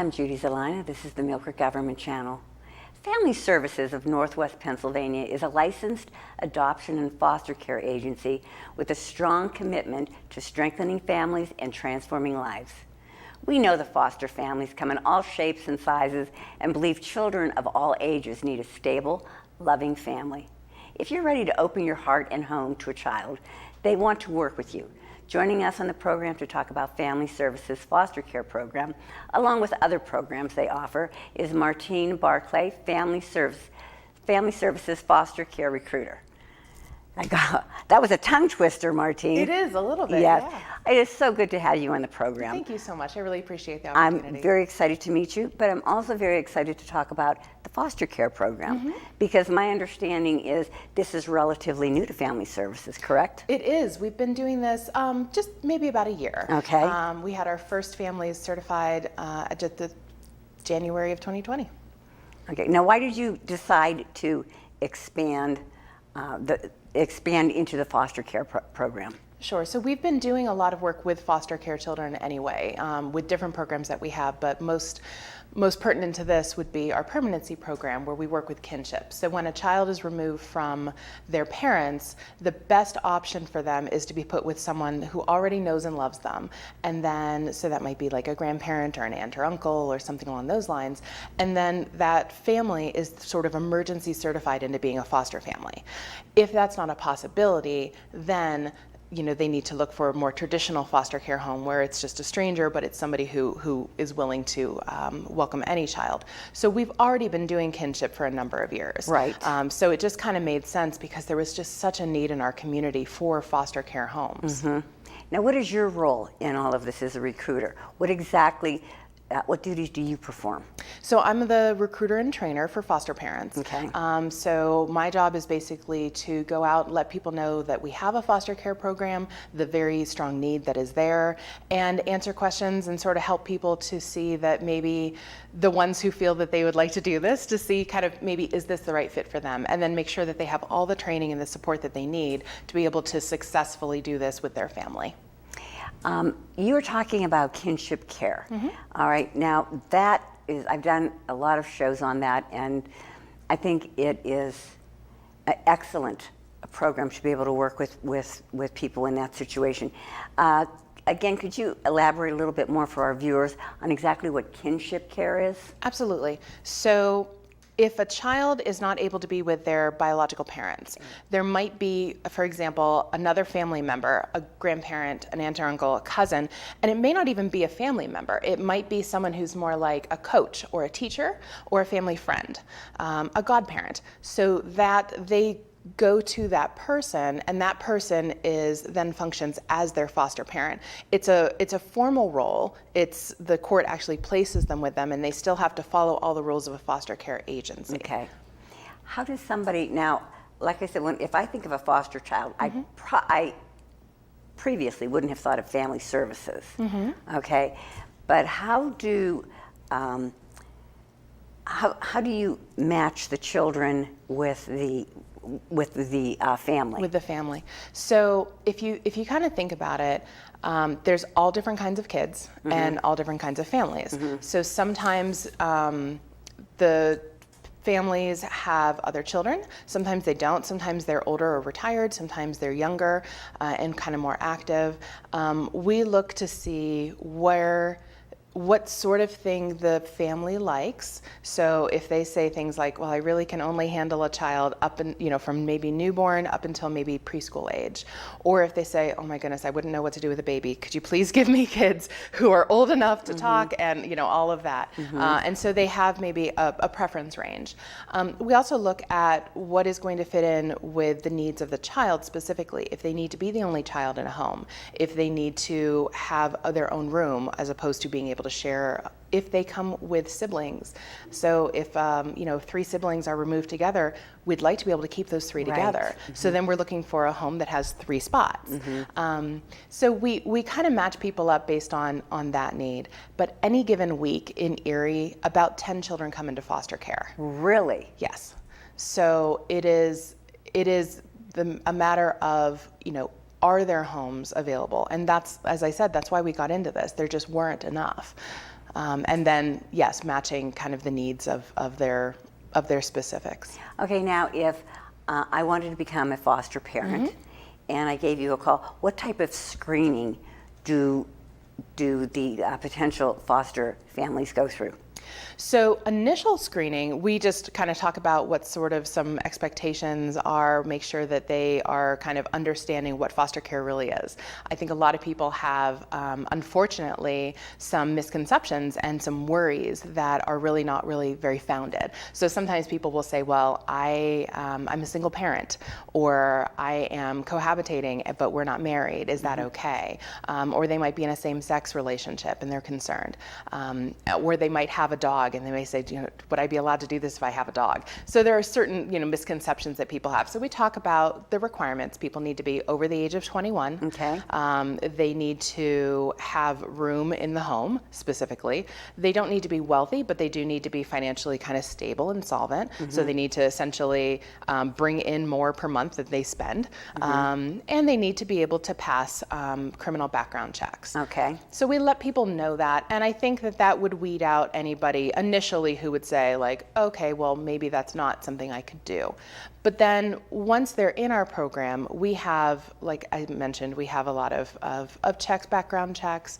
I'm Judy Zelina. This is the Milker Government Channel. Family Services of Northwest Pennsylvania is a licensed adoption and foster care agency with a strong commitment to strengthening families and transforming lives. We know the foster families come in all shapes and sizes and believe children of all ages need a stable, loving family. If you're ready to open your heart and home to a child, they want to work with you. Joining us on the program to talk about Family Services Foster Care Program, along with other programs they offer, is Martine Barclay, Family Services Foster Care Recruiter. That was a tongue twister, Martine. It is, a little bit, Yes. yeah. It is so good to have you on the program. Thank you so much. I really appreciate the opportunity. I'm very excited to meet you, but I'm also very excited to talk about the foster care program, because my understanding is this is relatively new to Family Services, correct? It is. We've been doing this just maybe about a year. Okay. We had our first families certified at just the January of 2020. Okay. Now, why did you decide to expand into the foster care program? Sure. So we've been doing a lot of work with foster care children anyway, with different programs that we have, but most pertinent to this would be our permanency program, where we work with kinship. So when a child is removed from their parents, the best option for them is to be put with someone who already knows and loves them. And then, so that might be like a grandparent or an aunt or uncle or something along those lines. And then that family is sort of emergency certified into being a foster family. If that's not a possibility, then they need to look for a more traditional foster care home where it's just a stranger, but it's somebody who is willing to welcome any child. So we've already been doing kinship for a number of years. Right. So it just kind of made sense because there was just such a need in our community for foster care homes. Now, what is your role in all of this as a recruiter? What duties do you perform? So I'm the recruiter and trainer for foster parents. Okay. So my job is basically to go out and let people know that we have a foster care program, the very strong need that is there, and answer questions and sort of help people to see that maybe the ones who feel that they would like to do this, to see kind of maybe is this the right fit for them, and then make sure that they have all the training and the support that they need to be able to successfully do this with their family. You were talking about kinship care. All right. Now, I've done a lot of shows on that, and I think it is an excellent program to be able to work with people in that situation. Again, could you elaborate a little bit more for our viewers on exactly what kinship care is? Absolutely. So if a child is not able to be with their biological parents, there might be, for example, another family member, a grandparent, an aunt or uncle, a cousin, and it may not even be a family member. It might be someone who's more like a coach or a teacher or a family friend, a godparent, so that they go to that person, and that person then functions as their foster parent. It's a formal role. The court actually places them with them, and they still have to follow all the rules of a foster care agency. Okay. How does somebody now, like I said, if I think of a foster child, I previously wouldn't have thought of Family Services. Okay, but how do you match the children with the family? With the family. So if you kind of think about it, there's all different kinds of kids and all different kinds of families. So sometimes the families have other children, sometimes they don't, sometimes they're older or retired, sometimes they're younger and kind of more active. We look to see what sort of thing the family likes. So if they say things like, well, I really can only handle a child from maybe newborn up until maybe preschool age. Or if they say, oh my goodness, I wouldn't know what to do with a baby. Could you please give me kids who are old enough to talk, and all of that. And so they have maybe a preference range. We also look at what is going to fit in with the needs of the child specifically. If they need to be the only child in a home, if they need to have their own room as opposed to being able to share, if they come with siblings. So if 3 siblings are removed together, we'd like to be able to keep those 3 together. So then we're looking for a home that has 3 spots. So we kind of match people up based on that need. But any given week in Erie, about 10 children come into foster care. Really? Yes. So it is a matter of, are there homes available? And that's, as I said, that's why we got into this. There just weren't enough. And then, yes, matching kind of the needs of their specifics. Okay, now if I wanted to become a foster parent and I gave you a call, what type of screening do the potential foster families go through? So initial screening, we just kind of talk about what sort of some expectations are, make sure that they are kind of understanding what foster care really is. I think a lot of people have, unfortunately, some misconceptions and some worries that are really not really very founded. So sometimes people will say, well, I'm a single parent, or I am cohabitating, but we're not married. Is that okay? Or they might be in a same-sex relationship and they're concerned. Or they might have a dog and they may say, would I be allowed to do this if I have a dog? So there are certain, misconceptions that people have. So we talk about the requirements. People need to be over the age of 21. Okay. They need to have room in the home, specifically. They don't need to be wealthy, but they do need to be financially kind of stable and solvent. So they need to essentially bring in more per month that they spend. And they need to be able to pass criminal background checks. Okay. So we let people know that, and I think that would weed out anybody initially who would say, like, okay, well, maybe that's not something I could do. But then once they're in our program, we have, like I mentioned, we have a lot of checks, background checks,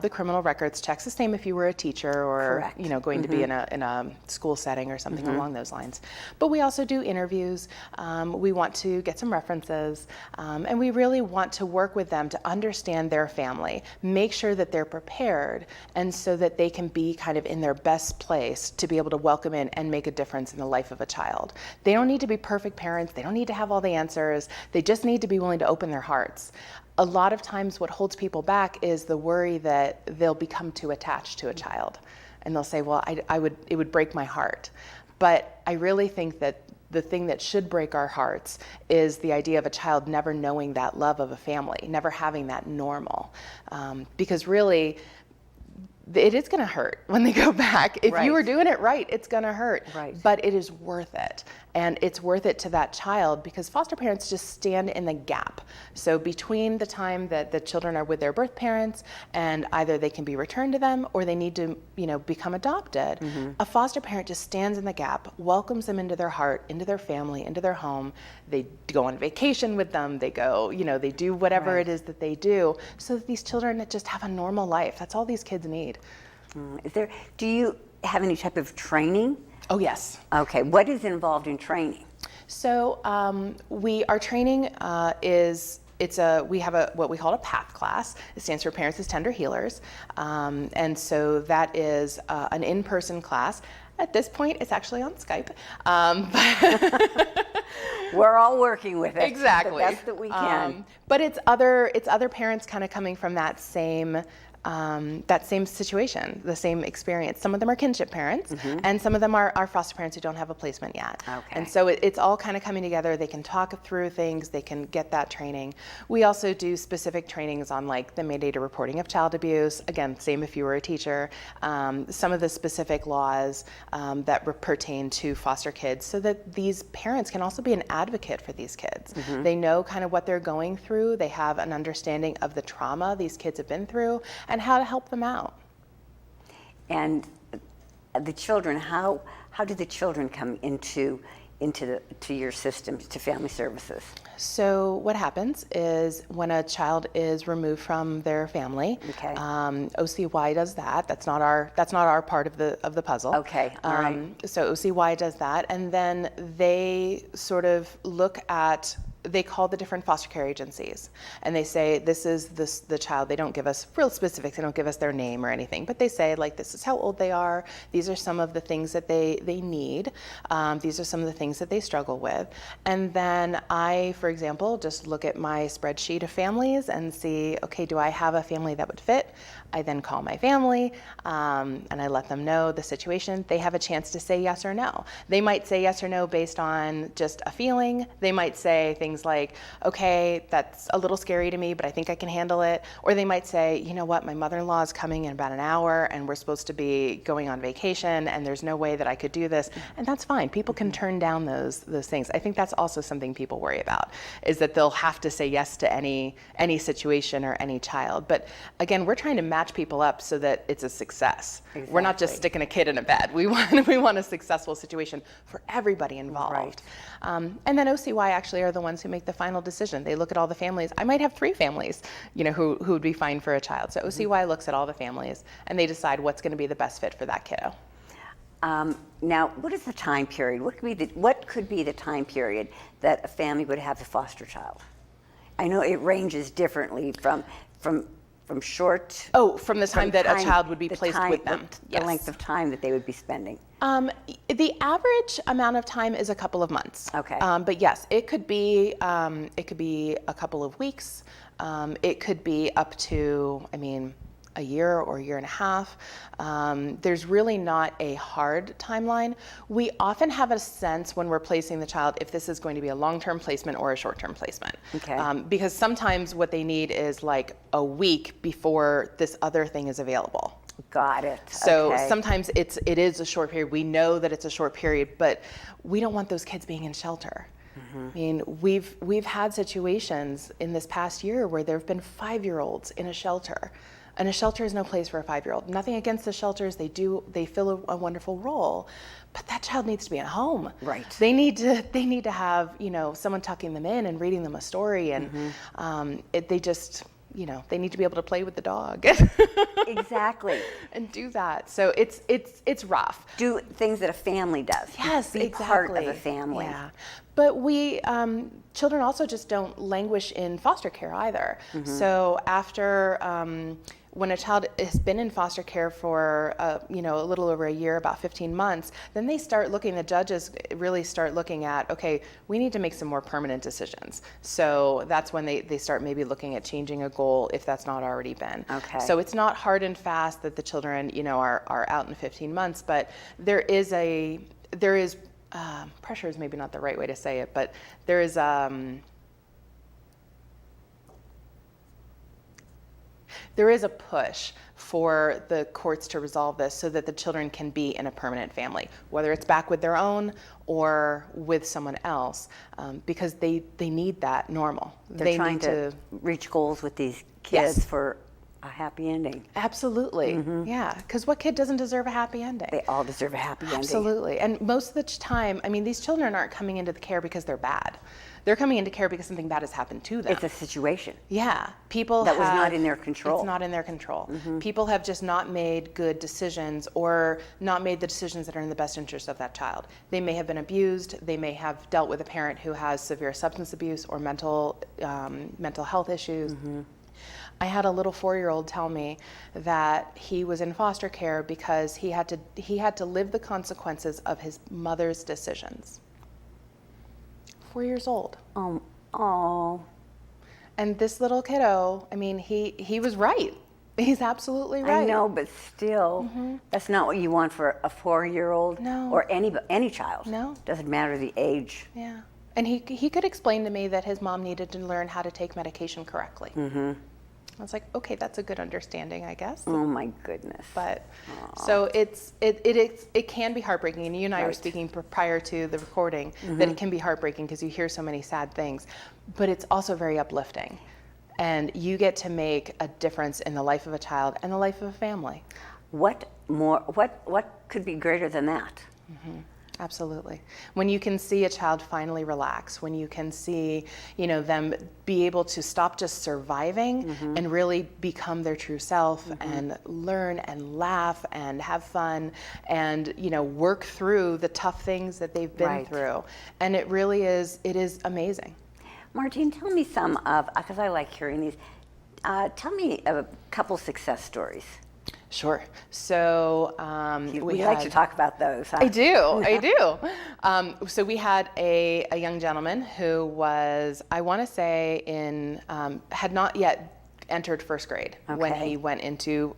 the criminal records checks, the same if you were a teacher or Correct. Going to be in a school setting or something along those lines. But we also do interviews. We want to get some references, and we really want to work with them to understand their family, make sure that they're prepared, and so that they can be kind of in their best place to be able to welcome in and make a difference in the life of a child. They don't need to be perfect parents. They don't need to have all the answers. They just need to be willing to open their hearts. A lot of times what holds people back is the worry that they'll become too attached to a child. And they'll say, well, it would break my heart. But I really think that the thing that should break our hearts is the idea of a child never knowing that love of a family, never having that normal. Because really, it is going to hurt when they go back. If you were doing it right, it's going to hurt. Right. But it is worth it. And it's worth it to that child because foster parents just stand in the gap. So between the time that the children are with their birth parents and either they can be returned to them or they need to, become adopted, a foster parent just stands in the gap, welcomes them into their heart, into their family, into their home. They go on vacation with them. They go, they do whatever it is that they do so that these children just have a normal life. That's all these kids need. Do you have any type of training? Oh, yes. Okay, what is involved in training? So our training we have what we call a PATH class. It stands for Parents as Tender Healers. And so that is an in-person class. At this point, it's actually on Skype. We're all working with it. Exactly. The best that we can. But it's other parents kind of coming from that same situation, the same experience. Some of them are kinship parents, and some of them are foster parents who don't have a placement yet. Okay. And so it's all kind of coming together. They can talk through things. They can get that training. We also do specific trainings on like the mandated reporting of child abuse. Again, same if you were a teacher. Some of the specific laws that pertain to foster kids so that these parents can also be an advocate for these kids. They know kind of what they're going through. They have an understanding of the trauma these kids have been through and how to help them out. And the children, how do the children come into your system, to family services? So what happens is when a child is removed from their family, Okay. OCY does that. That's not our part of the puzzle. Okay, all right. So OCY does that, and then they sort of look at. They call the different foster care agencies and they say, this is the child. They don't give us real specifics. They don't give us their name or anything, but they say like, this is how old they are. These are some of the things that they need. These are some of the things that they struggle with. And then I, for example, just look at my spreadsheet of families and see, okay, do I have a family that would fit? I then call my family and I let them know the situation. They have a chance to say yes or no. They might say yes or no based on just a feeling. They might say things things like, okay, that's a little scary to me, but I think I can handle it. Or they might say, you know what, my mother-in-law is coming in about an hour and we're supposed to be going on vacation and there's no way that I could do this. And that's fine. People can turn down those things. I think that's also something people worry about, is that they'll have to say yes to any situation or any child. But again, we're trying to match people up so that it's a success. Exactly. We're not just sticking a kid in a bed. We want a successful situation for everybody involved. Right. And then OCY actually are the ones who make the final decision. They look at all the families. I might have 3 families, who would be fine for a child. So OCY looks at all the families and they decide what's going to be the best fit for that kiddo. Now, what is the time period? What could be the time period that a family would have a foster child? I know it ranges differently from short. Oh, from the time that a child would be placed with them. The length of time that they would be spending. The average amount of time is a couple of months. Okay. But yes, it could be a couple of weeks. It could be up to, a year or a year and a half. There's really not a hard timeline. We often have a sense when we're placing the child if this is going to be a long-term placement or a short-term placement. Okay. Because sometimes what they need is like a week before this other thing is available. Got it. So Okay. sometimes it is a short period. We know that it's a short period, but we don't want those kids being in shelter. We've had situations in this past year where there have been 5-year-olds in a shelter. And a shelter is no place for a 5-year-old. Nothing against the shelters. They fill a wonderful role, but that child needs to be at home. Right. They need to have, someone tucking them in and reading them a story, and they need to be able to play with the dog. Exactly. And do that. So it's rough. Do things that a family does. Yes, Be exactly. part of a family. Yeah, but children also just don't languish in foster care either. So after when a child has been in foster care for a little over a year, about 15 months, then the judges really start looking at, okay, we need to make some more permanent decisions. So that's when they start maybe looking at changing a goal if that's not already been. Okay. So it's not hard and fast that the children, are out in 15 months, but there is pressure is maybe not the right way to say it, but there is a push for the courts to resolve this so that the children can be in a permanent family, whether it's back with their own or with someone else, because they need that normal. They're trying to reach goals with these kids Yes. for a happy ending. Absolutely, yeah, because what kid doesn't deserve a happy ending? They all deserve a happy ending. Absolutely. And most of the time, these children aren't coming into the care because they're bad. They're coming into care because something bad has happened to them. It's a situation. Yeah, people That was not in their control. It's not in their control. People have just not made good decisions or not made the decisions that are in the best interest of that child. They may have been abused. They may have dealt with a parent who has severe substance abuse or mental health issues. I had a little 4-year-old tell me that he was in foster care because he had to live the consequences of his mother's decisions. 4 years old. Oh. And this little kiddo, he was right. He's absolutely right. I know, but still, that's not what you want for a 4-year-old. No. Or any child. No. Doesn't matter the age. Yeah. And he could explain to me that his mom needed to learn how to take medication correctly. I was like, okay, that's a good understanding, I guess. Oh my goodness. But so it can be heartbreaking, and you and I were Right. speaking prior to the recording that it can be heartbreaking because you hear so many sad things, but it's also very uplifting, and you get to make a difference in the life of a child and the life of a family. What could be greater than that? Absolutely. When you can see a child finally relax, when you can see, them be able to stop just surviving and really become their true self and learn and laugh and have fun and, work through the tough things that they've been Right. through. And it is amazing. Martine, tell me because I like hearing these, tell me a couple success stories. Sure. So We like to talk about those, huh? I do. So we had a young gentleman who was, I want to say, had not yet entered first grade when Okay. he went into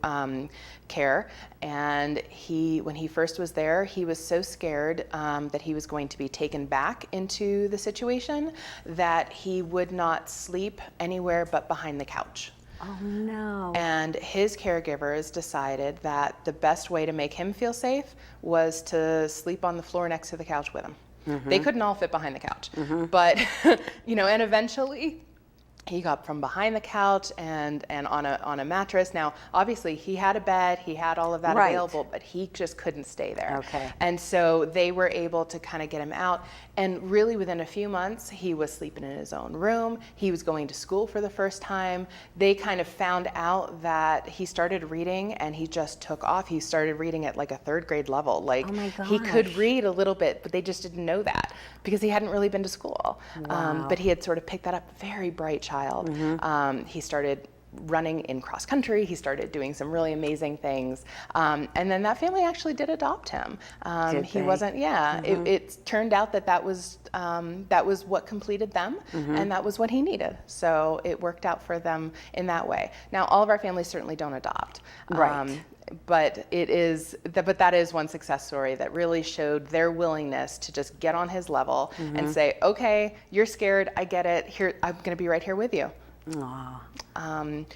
care. And when he first was there, he was so scared that he was going to be taken back into the situation that he would not sleep anywhere but behind the couch. Oh, no. And his caregivers decided that the best way to make him feel safe was to sleep on the floor next to the couch with him. They couldn't all fit behind the couch, but and eventually he got from behind the couch and on a mattress. Now, obviously, he had a bed, he had all of that Right. available, but he just couldn't stay there. Okay. And so they were able to kind of get him out. And really, within a few months, he was sleeping in his own room. He was going to school for the first time. They kind of found out that he started reading, and he just took off. He started reading at like a third grade level. Like, Oh my he could gosh. read a little bit, but they just didn't know that because he hadn't really been to school. Wow. But he had sort of picked that up. Very bright child. He started running in cross country. He started doing some really amazing things. And then that family actually did adopt him. Did He they? wasn't, it turned out that was what completed them, and that was what he needed. So it worked out for them in that way. Now, all of our families certainly don't adopt. Right. But that is one success story that really showed their willingness to just get on his level and say, okay, you're scared, I get it, here, I'm gonna be right here with you. Aw.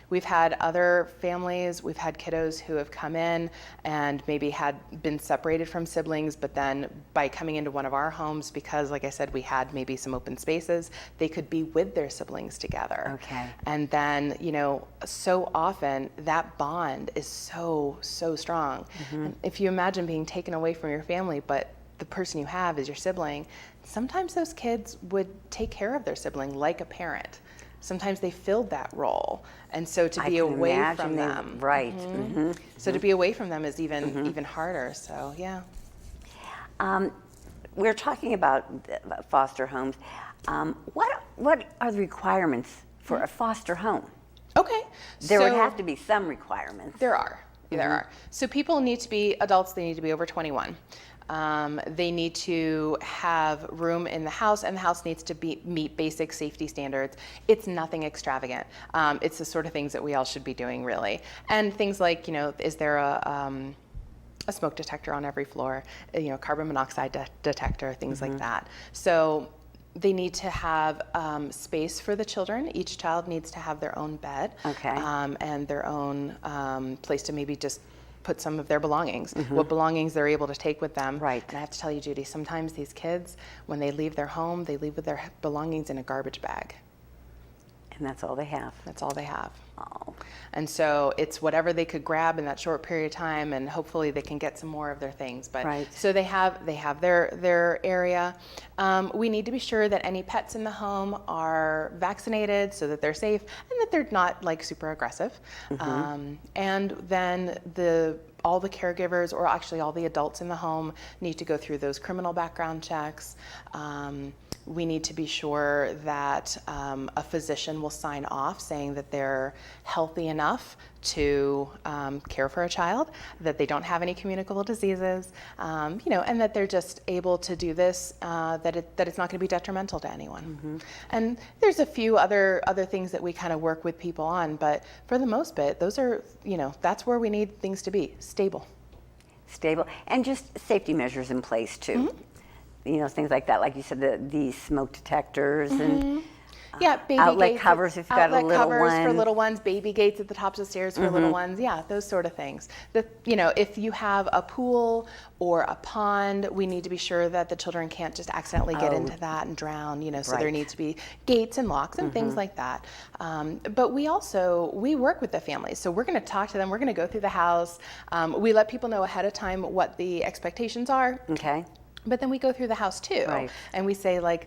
We've had other families, we've had kiddos who have come in and maybe had been separated from siblings, but then by coming into one of our homes, because like I said, we had maybe some open spaces, they could be with their siblings together. Okay. And then, so often that bond is so, so strong. And if you imagine being taken away from your family, but the person you have is your sibling, sometimes those kids would take care of their sibling like a parent. Sometimes they filled that role, and so to I be can away imagine from they- them, right. so to be away from them is even harder. So yeah. We're talking about foster homes. What are the requirements for a foster home? Okay. There would so have to be some requirements. There are. There are. So people need to be adults. They need to be over 21. They need to have room in the house, and the house needs to meet basic safety standards. It's nothing extravagant. It's the sort of things that we all should be doing, really. And things like, is there a smoke detector on every floor, carbon monoxide detector, things like that. So they need to have space for the children. Each child needs to have their own bed, Okay. and their own place to maybe just put some of their belongings, what belongings they're able to take with them. Right. And I have to tell you, Judy, sometimes these kids, when they leave their home, they leave with their belongings in a garbage bag. And that's all they have. That's all they have. Oh. And so it's whatever they could grab in that short period of time, and hopefully they can get some more of their things. But Right. so they have their area. We need to be sure that any pets in the home are vaccinated so that they're safe and that they're not like super aggressive. And then all the caregivers, or actually all the adults in the home, need to go through those criminal background checks. We need to be sure that a physician will sign off saying that they're healthy enough to care for a child, that they don't have any communicable diseases, and that they're just able to do this, that it's not going to be detrimental to anyone. And there's a few other things that we kind of work with people on, but for the most bit, those are, that's where we need things to be stable. Stable. And just safety measures in place, too. Things like that. Like you said, the smoke detectors and Yeah, baby outlet gates, covers if you've got a outlet little covers for one. little ones, baby gates at the tops of stairs for little ones. Yeah, those sort of things. If you have a pool or a pond, we need to be sure that the children can't just accidentally get into that and drown. So there Right. needs to be gates and locks and things like that. But we work with the families, so we're going to talk to them. We're going to go through the house. We let people know ahead of time what the expectations are. Okay. But then we go through the house too, Right. and we say like,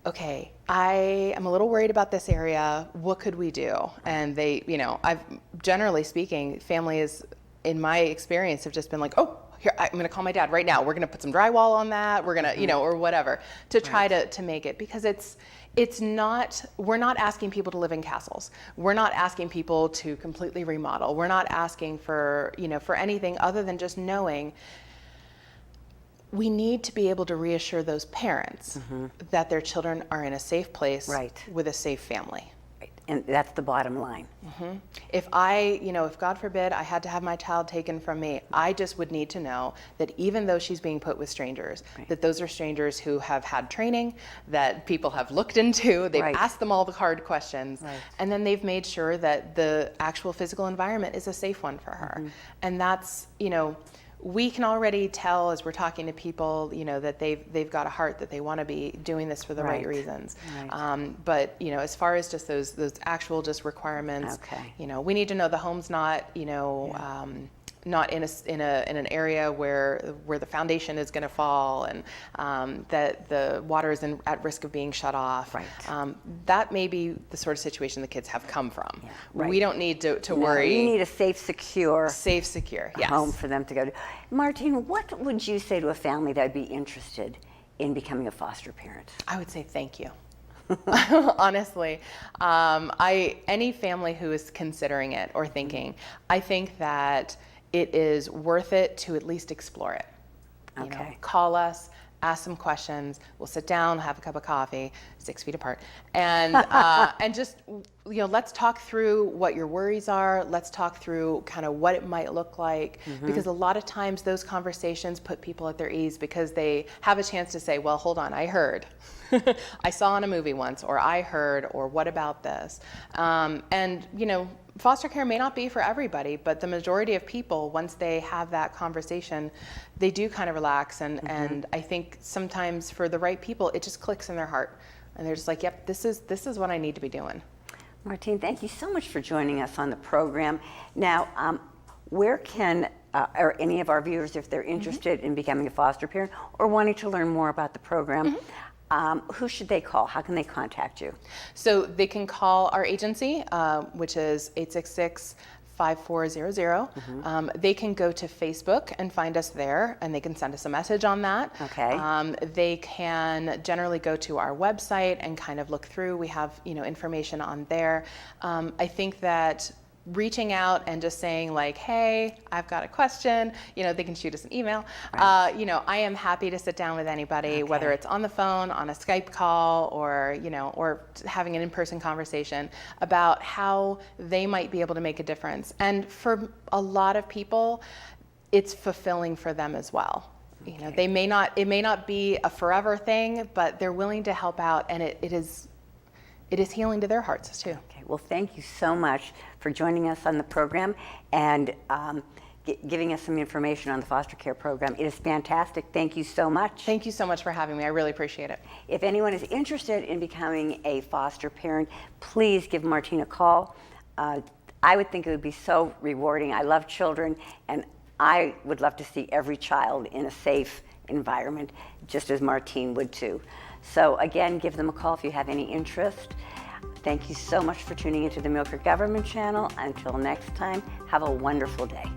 okay, I am a little worried about this area. What could we do? And they, I've generally speaking, families in my experience have just been like, oh, here, I'm going to call my dad right now. We're going to put some drywall on that. We're going to, or whatever, to try to make it, because it's not, we're not asking people to live in castles. We're not asking people to completely remodel. We're not asking for, for anything other than just knowing we need to be able to reassure those parents that their children are in a safe place Right. with a safe family. Right. And that's the bottom line. If if God forbid I had to have my child taken from me, I just would need to know that even though she's being put with strangers, that those are strangers who have had training, that people have looked into, they've asked them all the hard questions, and then they've made sure that the actual physical environment is a safe one for her. And that's, we can already tell as we're talking to people, that they've got a heart, that they want to be doing this for the right reasons. But as far as just those actual just requirements, we need to know the home's not, not in an area where the foundation is going to fall, and that the water is at risk of being shut off. That may be the sort of situation the kids have come from. We don't need to worry. You need a safe, secure Yes. home for them to go to. Martine, what would you say to a family that would be interested in becoming a foster parent? I would say thank you. Honestly, any family who is considering it or thinking, I think that it is worth it to at least explore it. Call us, ask some questions. We'll sit down, have a cup of coffee, 6 feet apart, and just let's talk through what your worries are. Let's talk through kind of what it might look like, because a lot of times those conversations put people at their ease because they have a chance to say, well, hold on, I heard. I saw in a movie once, or I heard, or what about this? Foster care may not be for everybody, but the majority of people, once they have that conversation, they do kind of relax. And I think sometimes for the right people, it just clicks in their heart. And they're just like, yep, this is what I need to be doing. Martine, thank you so much for joining us on the program. Now, where can or any of our viewers, if they're interested in becoming a foster parent or wanting to learn more about the program, who should they call? How can they contact you? So they can call our agency, which is 866-5400. They can go to Facebook and find us there, and they can send us a message on that. They can generally go to our website and kind of look through. We have information on there. I think that reaching out and just saying like, hey, I've got a question, they can shoot us an email. I am happy to sit down with anybody, whether it's on the phone, on a Skype call, or, or having an in-person conversation about how they might be able to make a difference. And for a lot of people, it's fulfilling for them as well. It may not be a forever thing, but they're willing to help out, and it is healing to their hearts too. Well, thank you so much for joining us on the program and giving us some information on the foster care program. It is fantastic. Thank you so much. Thank you so much for having me. I really appreciate it. If anyone is interested in becoming a foster parent, please give Martine a call. I would think it would be so rewarding. I love children, and I would love to see every child in a safe environment, just as Martine would too. So again, give them a call if you have any interest. Thank you so much for tuning into the Milford Government Channel. Until next time, have a wonderful day.